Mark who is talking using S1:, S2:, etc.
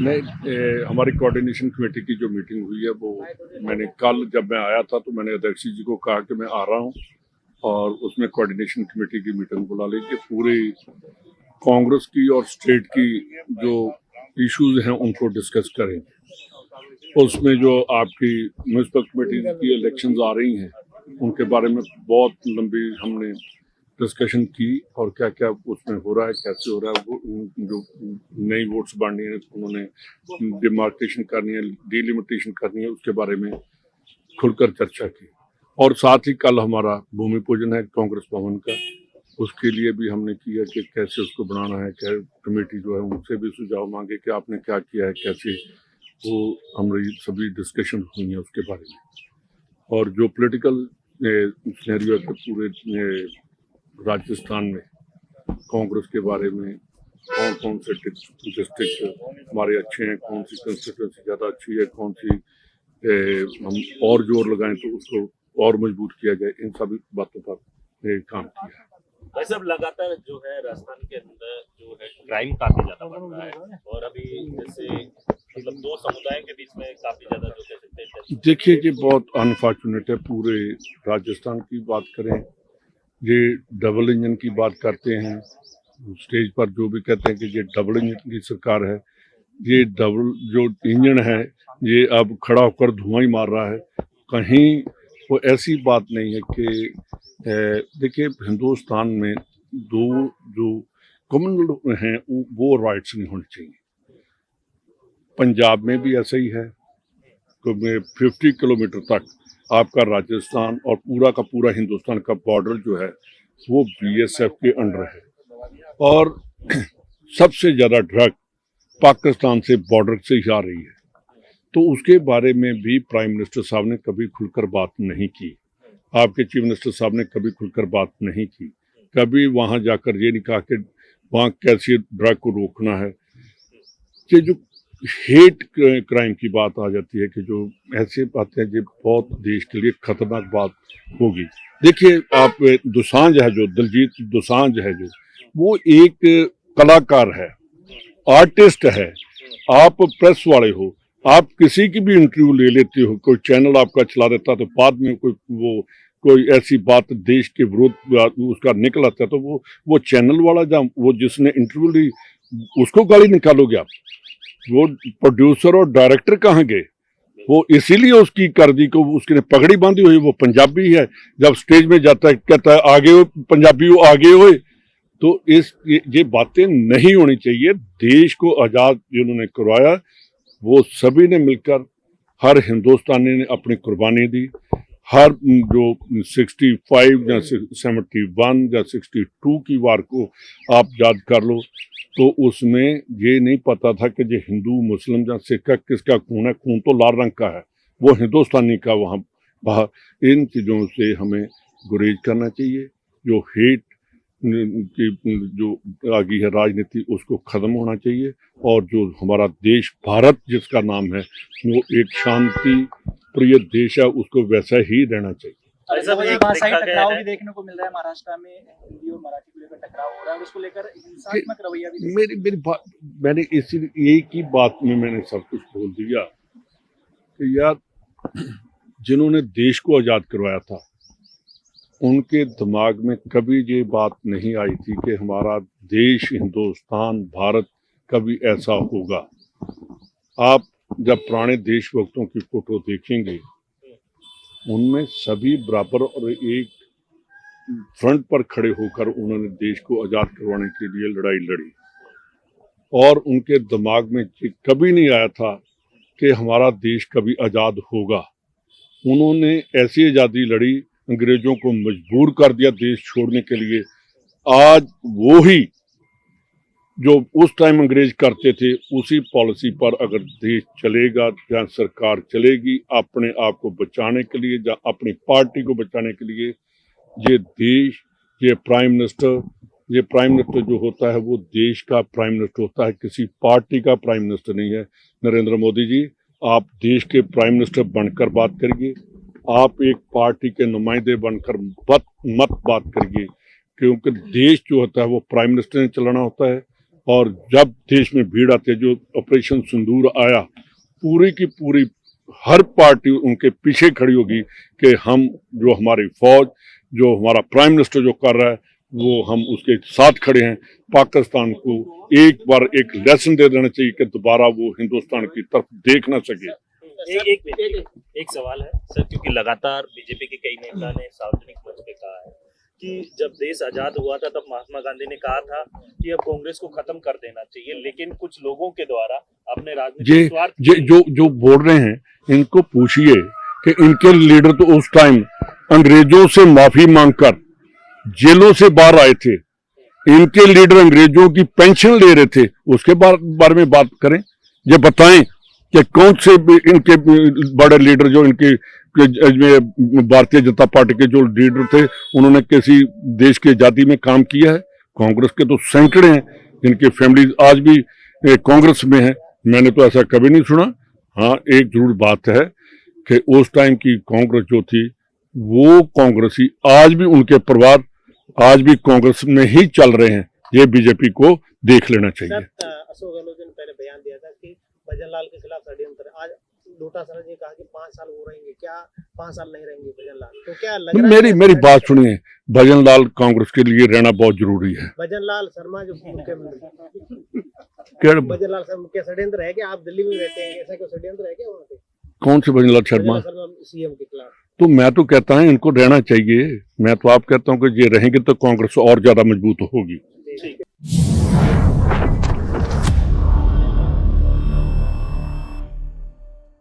S1: हमारी coordination committee की जो मीटिंग हुई है वो मैंने कल जब मैं आया था तो मैंने अध्यक्ष जी को कहा कि मैं आ रहा हूँ और उसमें कोऑर्डिनेशन कमेटी की मीटिंग बुला ली कि पूरे कांग्रेस की और स्टेट की जो इश्यूज हैं उनको डिस्कस करें। उसमें जो आपकी म्यूनिसिपल कमेटी की इलेक्शंस आ रही हैं उनके बारे में बहुत लंबी हमने डिस्कशन की और क्या क्या उसमें हो रहा है, कैसे हो रहा है, वो जो नई वोट्स बांटनी है उन्होंने डिमार्केशन करनी है, डिलिमिटेशन करनी है, उसके बारे में खुलकर चर्चा की। और साथ ही कल हमारा भूमि पूजन है कांग्रेस भवन का, उसके लिए भी हमने किया कि कैसे उसको बनाना है, क्या कमेटी जो है उनसे भी सुझाव मांगे कि आपने क्या किया है, कैसे वो हमारी सभी डिस्कशन हुई है उसके बारे में। और जो पॉलिटिकल सिनेरियो है पूरे राजस्थान में कांग्रेस के बारे में कौन कौन से डिस्ट्रिक्ट हमारे अच्छे हैं, कौन सी कंस्टिट्यूंसी ज़्यादा अच्छी है, कौन सी हम और जोर लगाएं तो उसको और मजबूत किया जाए, इन सभी बातों पर काम किया।
S2: वैसे अब लगातार जो है राजस्थान के अंदर जो है क्राइम काफी ज्यादा बढ़ रहा है और अभी जैसे मतलब दो समुदायों के बीच में काफी ज्यादा जो कह सकते हैं।
S1: देखिए ये बहुत अनफॉर्चुनेट है, पूरे राजस्थान की बात करें, ये डबल इंजन की बात करते हैं, स्टेज पर जो भी कहते हैं कि ये डबल इंजन की सरकार है, ये डबल जो इंजन है ये अब खड़ा होकर धुआं ही मार रहा है। कहीं वो ऐसी बात नहीं है कि देखिए हिंदुस्तान में दो जो कम्युनल हैं वो राइट्स नहीं होने चाहिए। पंजाब में भी ऐसा ही है, तो 50 किलोमीटर तक आपका राजस्थान और पूरा का पूरा हिंदुस्तान का बॉर्डर जो है वो बीएसएफ के अंडर है और सबसे ज़्यादा ड्रग पाकिस्तान से बॉर्डर से ही आ रही है। तो उसके बारे में भी प्राइम मिनिस्टर साहब ने कभी खुलकर बात नहीं की, आपके चीफ मिनिस्टर साहब ने कभी खुलकर बात नहीं की, कभी वहां जाकर ये नहीं कहा कि वहां कैसे ड्रग को रोकना है। कि जो हेट क्राइम की बात आ जाती है कि जो ऐसे बातें ये बहुत देश के लिए खतरनाक बात होगी। देखिए आप दोसांझ है जो दिलजीत दोसांझ है जो वो एक कलाकार है, आर्टिस्ट है। आप प्रेस वाले हो, आप किसी की भी इंटरव्यू ले लेते हो, कोई चैनल आपका चला देता तो बाद में कोई ऐसी बात देश के विरोध उसका निकल आता है तो वो चैनल वाला जहाँ वो जिसने इंटरव्यू ली उसको गाली निकालोगे आप। वो प्रोड्यूसर और डायरेक्टर कहाँ गए? वो इसीलिए उसकी कर दी को उसकी पगड़ी बांधी हुई, वो पंजाबी है, जब स्टेज में जाता है कहता है आगे हो पंजाबी हो आगे हो। तो ये बातें नहीं होनी चाहिए। देश को आजाद जिन्होंने करवाया वो सभी ने मिलकर, हर हिंदुस्तानी ने अपनी कुर्बानी दी। हर जो 65 या 71 या 62 की वार को आप याद कर लो तो उसमें ये नहीं पता था कि ये हिंदू मुस्लिम या सिख का किसका खून है, खून तो लाल रंग का है, वो हिंदुस्तानी का वहाँ बाहर। इन चीज़ों से हमें गुरेज करना चाहिए। जो हेट की जो आ गई है राजनीति उसको खत्म होना चाहिए और जो हमारा देश भारत जिसका नाम है वो एक शांति प्रिय देश है, उसको वैसा ही रहना चाहिए।
S3: टकराव भी देखने को मिल रहा है महाराष्ट्र में, हिंदी और मराठी को लेकर टकराव हो रहा है, उसको लेकर हिंसात्मक रवैया भी
S1: मैंने इसी एक ही बात में मैंने सब कुछ बोल दिया कि यार जिन्होंने देश को आज़ाद करवाया था उनके दिमाग में कभी ये बात नहीं आई थी कि हमारा देश हिंदुस्तान भारत कभी ऐसा होगा। आप जब पुराने देशभक्तों की फोटो देखेंगे उनमें सभी बराबर और एक फ्रंट पर खड़े होकर उन्होंने देश को आज़ाद करवाने के लिए लड़ाई लड़ी और उनके दिमाग में कभी नहीं आया था कि हमारा देश कभी आज़ाद होगा। उन्होंने ऐसी आज़ादी लड़ी, अंग्रेजों को मजबूर कर दिया देश छोड़ने के लिए। आज वो ही जो उस टाइम अंग्रेज करते थे उसी पॉलिसी पर अगर देश चलेगा या सरकार चलेगी अपने आप को बचाने के लिए या अपनी पार्टी को बचाने के लिए, ये देश ये प्राइम मिनिस्टर जो होता है वो देश का प्राइम मिनिस्टर होता है, किसी पार्टी का प्राइम मिनिस्टर नहीं है। नरेंद्र मोदी जी आप देश के प्राइम मिनिस्टर बनकर बात करिए, आप एक पार्टी के नुमाइंदे बनकर मत बात करिए, क्योंकि देश जो होता है वो प्राइम मिनिस्टर ने चलाना होता है और जब देश में भीड़ आती है, जो ऑपरेशन सिंदूर आया, पूरी की पूरी हर पार्टी उनके पीछे खड़ी होगी कि हम जो हमारी फौज, जो हमारा प्राइम मिनिस्टर जो कर रहा है, वो हम उसके साथ खड़े हैं। पाकिस्तान को एक बार एक लेसन दे देना चाहिए कि दोबारा वो हिंदुस्तान की तरफ देख ना सके।
S2: एक सवाल है सर, क्योंकि लगातार बीजेपी के कई नेता ने सार्वजनिक मंच पे कहा है कि जब देश आजाद हुआ था तब महात्मा गांधी ने कहा था कि अब कांग्रेस को खत्म कर देना चाहिए, लेकिन कुछ लोगों के द्वारा अपने राजनीतिक स्वार्थ
S1: जो बोल रहे हैं, इनको पूछिए कि इनके लीडर तो उस टाइम अंग्रेजों से माफी मांगकर जेलों से बाहर आए थे। इनके लीडर अंग्रेजों की पेंशन ले रहे थे, उसके बारे में बात करें। ये बताएं कि कौन से इनके बड़े लीडर जो इनके भारतीय जनता पार्टी के जो लीडर थे, उन्होंने किसी देश की आजादी में काम किया है? कांग्रेस के तो सैकड़े हैं जिनकी फैमिली आज भी कांग्रेस में है। मैंने तो ऐसा कभी नहीं सुना। हाँ, एक जरूर बात है कि उस टाइम की कांग्रेस जो थी, वो कांग्रेसी आज भी, उनके परिवार आज भी कांग्रेस में ही चल रहे हैं। ये बीजेपी को देख लेना चाहिए।
S4: अशोक गहलोत ने पहले बयान दिया था कि भजन लाल के खिलाफ षड्यंत्र। आज डोटासरा जी कहा कि 5 साल वो रहेंगे, क्या 5 साल नहीं रहेंगे भजन लाल? तो क्या लग रहा है?
S1: मेरी बात सुनिए, भजन लाल कांग्रेस के लिए रहना बहुत जरूरी है।
S4: भजन लाल शर्मा जो मुख्यमंत्री,
S1: क्या
S4: भजन लाल शर्मा क्या षड्यंत्र है? क्या आप दिल्ली में रहते हैं, ऐसा कोई षड्यंत्र है क्या वहाँ पे?
S1: कौन से भजन लाल शर्मा?
S4: सीएम के खिलाफ।
S1: तो मैं तो कहता हूं इनको रहना चाहिए। मैं तो आप कहता हूं कि ये रहेंगे तो कांग्रेस और ज्यादा मजबूत होगी।
S4: ठीक है।